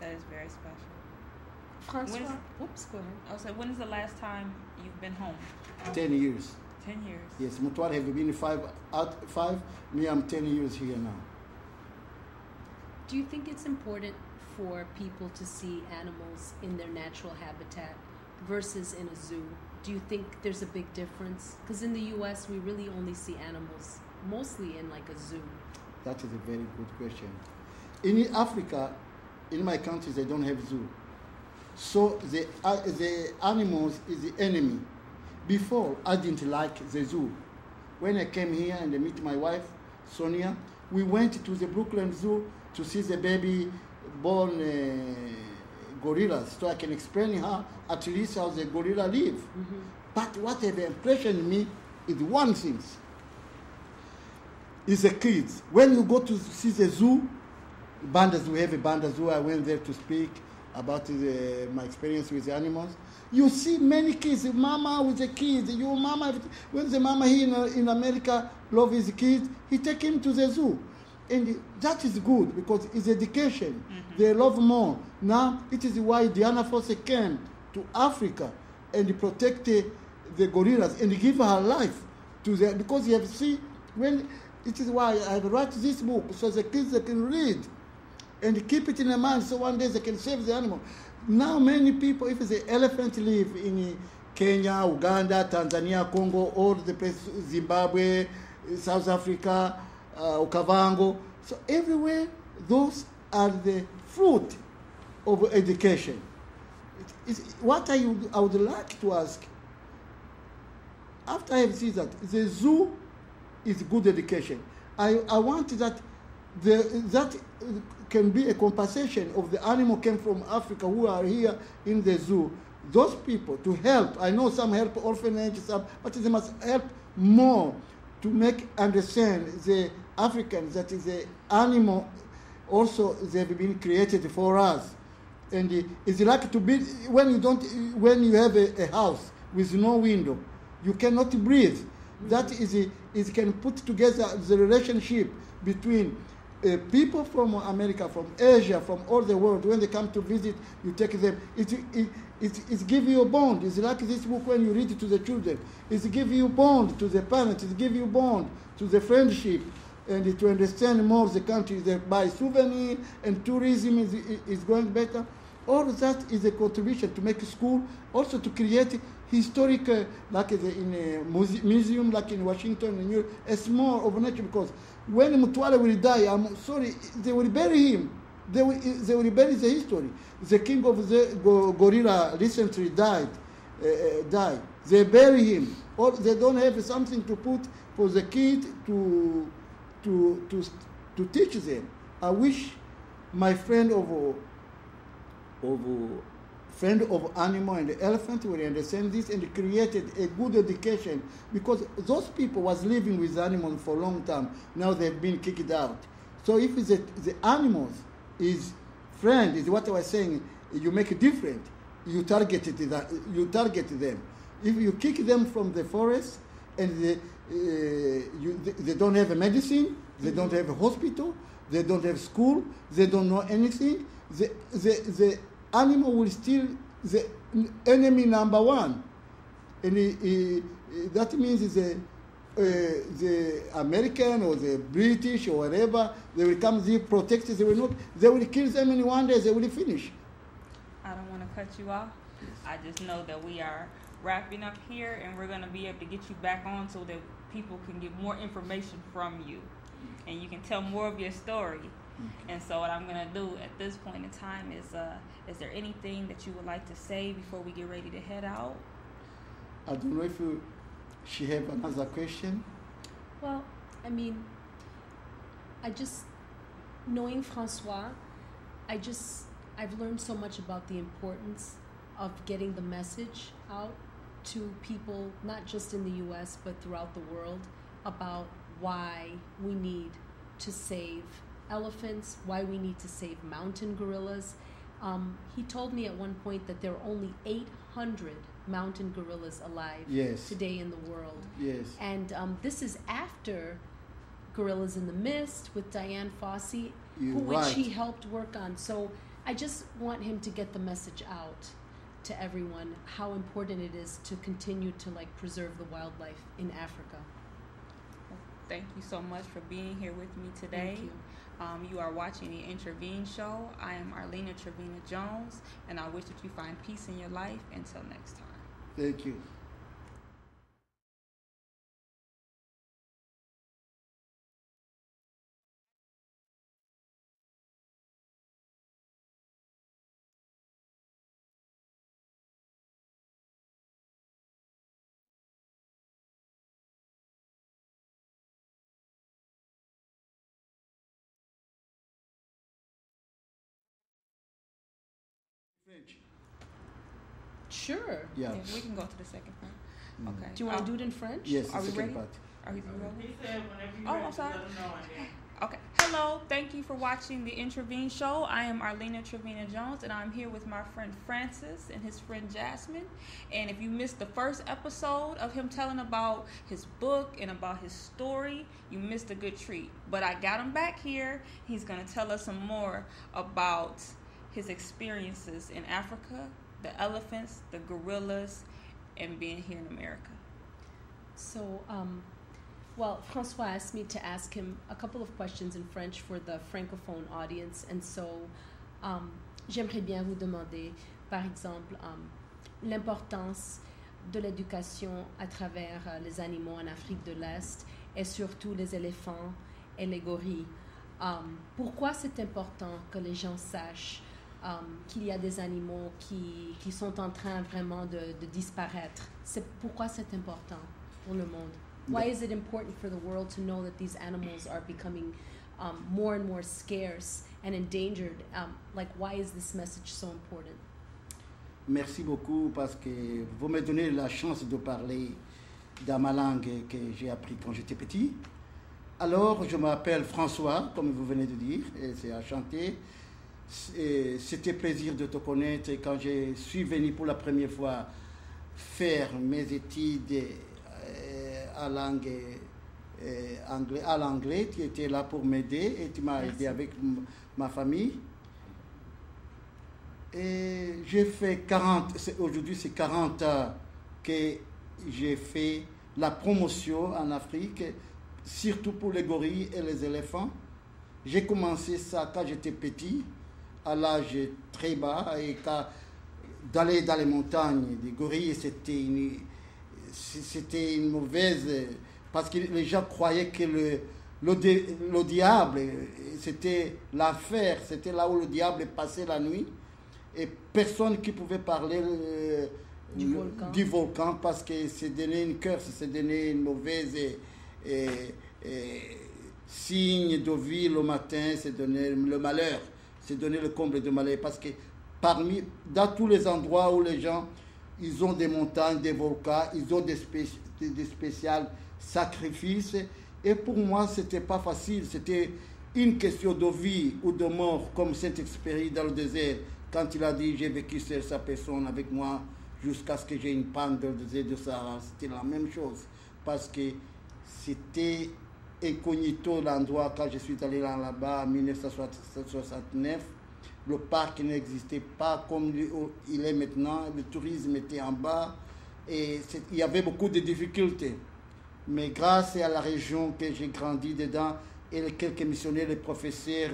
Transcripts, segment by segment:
That is very special. Francois, oops, go ahead. I was like, when is the last time you've been home? 10 years. 10 years. Yes, mutware have been five. Me, I'm 10 years here now. Do you think it's important for people to see animals in their natural habitat versus in a zoo? Do you think there's a big difference? Because in the U.S., we really only see animals mostly in like a zoo. That is a very good question. In Africa, in my country, they don't have zoo. So the animals is the enemy. Before, I didn't like the zoo. When I came here and I meet my wife, Sonia, we went to the Brooklyn Zoo to see the baby born gorillas, so I can explain her at least how the gorilla live. Mm-hmm. But what have impressioned me is one thing. Is the kids. When you go to see the zoo, Bandas, we have a Banda zoo. I went there to speak about my experience with the animals. You see many kids, mama with the kids. Your mama, when the mama here in America love his kids, he take him to the zoo. And that is good because it's education. Mm-hmm. They love more. Now, it is why Diana Fossey came to Africa and protect the gorillas and give her life to them. Because you have see, when it is why I write this book, so the kids they can read and keep it in their mind so one day they can save the animal. Now many people, if the elephant live in Kenya, Uganda, Tanzania, Congo, all the places, Zimbabwe, South Africa, Okavango, so everywhere, those are the fruit of education. What I would like to ask, after I have seen that, the zoo is good education. I want that that can be a compensation of the animal came from Africa who are here in the zoo. Those people to help. I know some help orphanages, but they must help more to make understand the Africans that is the animal also they've been created for us. And it's like to be when you have a house with no window, you cannot breathe. That is it can put together the relationship between people from America, from Asia, from all the world. When they come to visit, you take them. It gives you a bond. It's like this book when you read it to the children. It gives you bond to the parents. It gives you bond to the friendship. And to understand more the country, by souvenir and tourism is going better. All that is a contribution to make school, also to create historic, like in a museum, like in Washington and New York, a small of nature, because when Mutware will die, I'm sorry, they will bury him. They will bury the history. The king of the gorilla recently died. They bury him. Or they don't have something to put for the kid to teach them. I wish my friend of animal and the elephant will understand this and created a good education, because those people was living with animals for a long time. Now they've been kicked out. So if the animals is friend, is what I was saying, you make it different. You target them. If you kick them from the forest and they don't have a medicine, they don't have a hospital, they don't have school, they don't know anything, the animal will still the enemy number one. And that means the American or the British or whatever, they will come, they protect it, they will kill them, and one day they will finish. I don't want to cut you off. I just know that we are wrapping up here, and we're going to be able to get you back on so that people can get more information from you and you can tell more of your story. And so what I'm going to do at this point in time is there anything that you would like to say before we get ready to head out? I don't know if she have another question. Well, I mean, knowing Francois, I've learned so much about the importance of getting the message out to people, not just in the U.S., but throughout the world, about why we need to save elephants, why we need to save mountain gorillas. He told me at one point that there are only 800 mountain gorillas alive today in the world. Yes. And this is after Gorillas in the Mist with Diane Fossey, which he helped work on. So I just want him to get the message out to everyone how important it is to continue to like preserve the wildlife in Africa. Thank you so much for being here with me today. Thank you. You are watching the Intervene Show. I am Arlena Trevina Jones, and I wish that you find peace in your life. Until next time. Thank you. French. Sure. Yeah. Yeah, we can go to the second part. Okay. Do you want to do it in French? Yes, Are the we second ready? part. Are you rolling? He said whenever you Oh, ready, I'm sorry. let him know and then. Okay. Hello. Thank you for watching the Intervene Show. I am Arlena Trevina Jones, and I'm here with my friend Francis and his friend Jasmine. And if you missed the first episode of him telling about his book and about his story, you missed a good treat. But I got him back here. He's going to tell us some more about his experiences in Africa, the elephants, the gorillas, and being here in America. So, well, Francois asked me to ask him a couple of questions in French for the francophone audience. And so, j'aimerais bien vous demander, par exemple, l'importance de l'éducation à travers les animaux en Afrique de l'Est et surtout les éléphants et les gorilles. Pourquoi c'est important que les gens sachent qu'il y a des animaux qui sont en train vraiment de disparaître? Pourquoi c'est important pour le monde? Why is it important for the world to know that these animals are becoming more and more scarce and endangered? Like, why is this message so important? Merci beaucoup parce que vous me donnez la chance de parler dans ma langue que j'ai appris quand j'étais petit. Alors, je m'appelle François, comme vous venez de dire, et c'est enchanté. C'était plaisir de te connaître quand je suis venu pour la première fois faire mes études à l'anglais. Tu étais là pour m'aider et tu m'as aidé avec ma famille. Et j'ai fait aujourd'hui c'est 40 ans que j'ai fait la promotion en Afrique, surtout pour les gorilles et les éléphants. J'ai commencé ça quand j'étais petit, à l'âge très bas, et d'aller dans les montagnes des gorilles, c'était une mauvaise, parce que les gens croyaient que le diable, c'était l'enfer, c'était là où le diable passait la nuit, et personne qui pouvait parler du volcan parce que c'est donné une curse, c'est donné une mauvaise signe de vie le matin, c'est donné le malheur, c'est donné le comble de malheur, parce que dans tous les endroits où les gens, ils ont des montagnes, des volcans, ils ont des spéciaux sacrifices, et pour moi c'était pas facile, c'était une question de vie ou de mort, comme Saint-Exupéry dans le désert, quand il a dit j'ai vécu seul sa personne avec moi jusqu'à ce que j'ai une panne dans le désert de Sahara. C'était la même chose, parce que c'était incognito l'endroit. Quand je suis allé là-bas en 1969, le parc n'existait pas comme il est maintenant, le tourisme était en bas et il y avait beaucoup de difficultés. Mais grâce à la région que j'ai grandi dedans et quelques missionnaires, les professeurs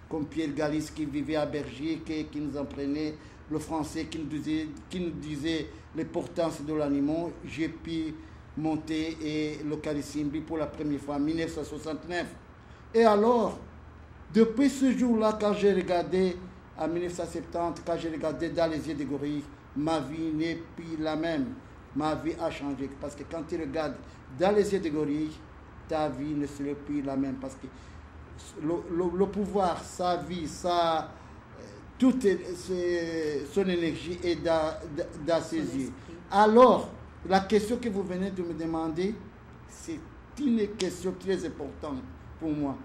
comme Pierre Galis qui vivait à Belgique et qui nous apprenaient le français, qui nous disait l'importance de l'animal, j'ai pu monter et le Kalisimbi pour la première fois en 1969. Et alors, depuis ce jour-là, quand j'ai regardé en 1970, quand j'ai regardé dans les yeux des gorilles, ma vie n'est plus la même. Ma vie a changé. Parce que quand tu regardes dans les yeux des gorilles, ta vie ne serait plus la même. Parce que le pouvoir, sa vie, toute son énergie est dans ses yeux. Alors, la question que vous venez de me demander, c'est une question très importante pour moi.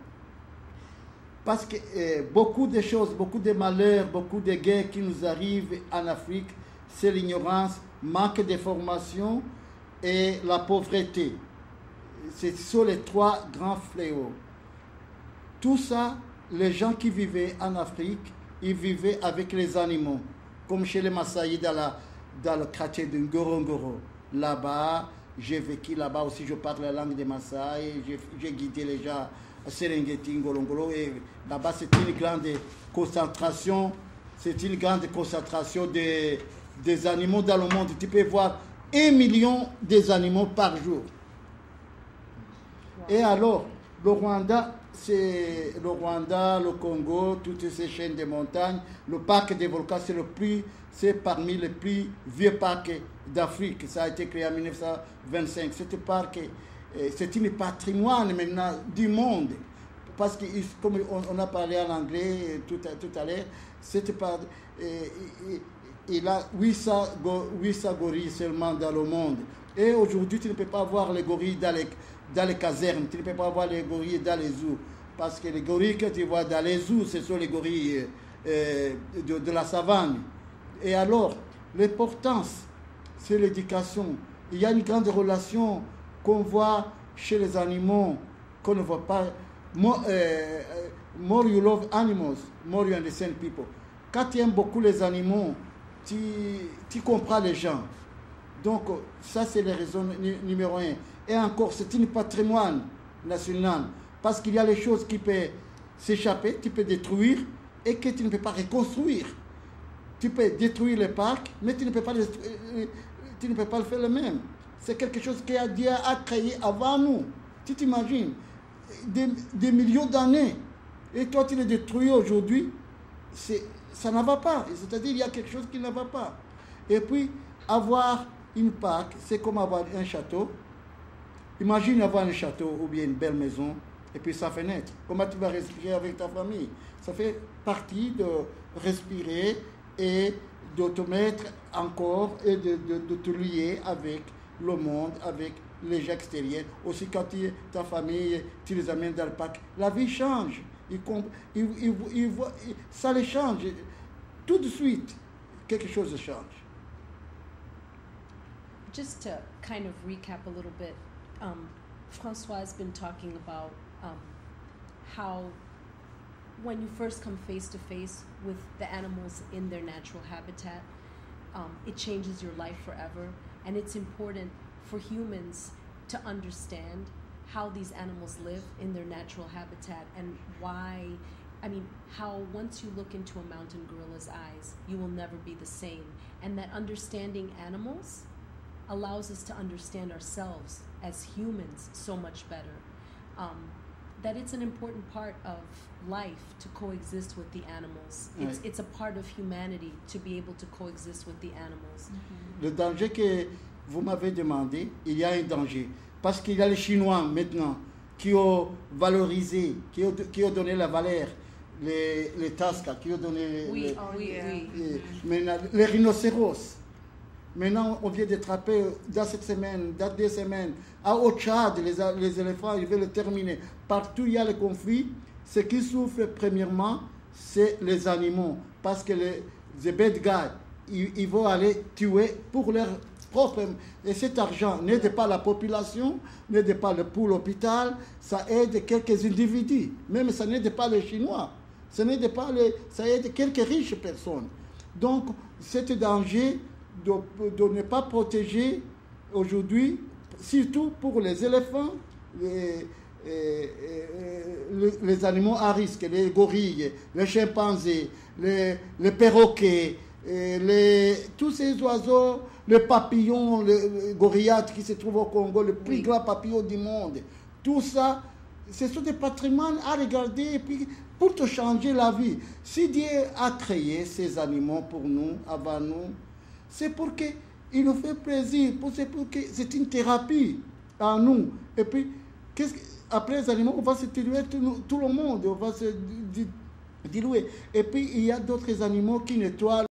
Parce que beaucoup de choses, beaucoup de malheurs, beaucoup de guerres qui nous arrivent en Afrique, c'est l'ignorance, manque de formation et la pauvreté. Ce sont les trois grands fléaux. Tout ça, les gens qui vivaient en Afrique, ils vivaient avec les animaux, comme chez les Maasai dans le quartier de Ngorongoro. Là-bas, j'ai vécu là-bas aussi, je parle la langue des Maasai, j'ai guidé les gens à Serengeti, Ngorongoro, et là-bas c'est une grande concentration, des animaux dans le monde. Tu peux voir 1 million des animaux par jour. Et alors, le Rwanda, le Congo, toutes ces chaînes de montagnes, le parc des volcans, c'est parmi les plus vieux parcs d'Afrique. Ça a été créé en 1925. Ce parc, c'est un patrimoine maintenant du monde. Parce que, comme on a parlé en anglais tout à l'heure, il a 800 gorilles seulement dans le monde. Et aujourd'hui, tu ne peux pas voir les gorilles dans les casernes, tu ne peux pas voir les gorilles dans les zoos. Parce que les gorilles que tu vois dans les zoos, ce sont les gorilles de la savane. Et alors, l'importance, c'est l'éducation. Il y a une grande relation qu'on voit chez les animaux, qu'on ne voit pas. More you love animals, more you understand people. Quand tu aimes beaucoup les animaux, tu comprends les gens. Donc, ça, c'est la raison numéro 1. Et encore, c'est un patrimoine national. Parce qu'il y a les choses qui peuvent s'échapper, tu peux détruire, et que tu ne peux pas reconstruire. Tu peux détruire les parcs, mais tu ne peux pas le faire le même. C'est quelque chose qui a Dieu a créé avant nous. Tu t'imagines, des millions d'années. Et toi, tu le détruis aujourd'hui, ça ne va pas. C'est-à-dire qu'il y a quelque chose qui ne va pas. Et puis, avoir une parc, c'est comme avoir un château. Imagine avoir un château ou bien une belle maison, et puis sa fenêtre. Comment tu vas respirer avec ta famille? Ça fait partie de respirer et de te mettre encore et de te lier avec le monde, avec les gens extérieurs. Aussi quand ta famille, tu les amènes dans le parc, la vie change. Ça les change. Tout de suite, quelque chose change. Just to kind of recap a little bit, Francois has been talking about how when you first come face to face with the animals in their natural habitat, it changes your life forever. And it's important for humans to understand how these animals live in their natural habitat and how once you look into a mountain gorilla's eyes, you will never be the same. And that understanding animals allows us to understand ourselves as humans so much better. That it's an important part of life to coexist with the animals. It's a part of humanity to be able to coexist with the animals. Mm-hmm. Le danger que vous m'avez demandé, il y a un danger. Parce qu'il y a les Chinois maintenant qui ont valorisé, qui ont donné la valeur, les Tasca, qui ont donné les rhinocéros. Maintenant, on vient d'attraper dans cette semaine, dans 2 semaines, au Tchad, les éléphants, ils veulent le terminer. Partout il y a le conflit. Ce qui souffre premièrement, c'est les animaux. Parce que les bad guys, ils vont aller tuer pour leur propre. Et cet argent n'aide pas la population, n'aide pas pour l'hôpital, ça aide quelques individus. Même ça n'aide pas les Chinois. Ça aide quelques riches personnes. Donc, cet danger de ne pas protéger aujourd'hui, surtout pour les éléphants, les animaux à risque, les gorilles, les chimpanzés, les perroquets, tous ces oiseaux, les papillons, les gorillates qui se trouvent au Congo, le plus grand papillon du monde. Tout ça, ce sont des patrimoines à regarder et puis pour te changer la vie. Si Dieu a créé ces animaux pour nous, avant nous, c'est pour qu'il nous fait plaisir, c'est pour que c'est une thérapie à nous. Et puis, après les animaux, on va se diluer tout le monde, on va se diluer. Et puis, il y a d'autres animaux qui nettoient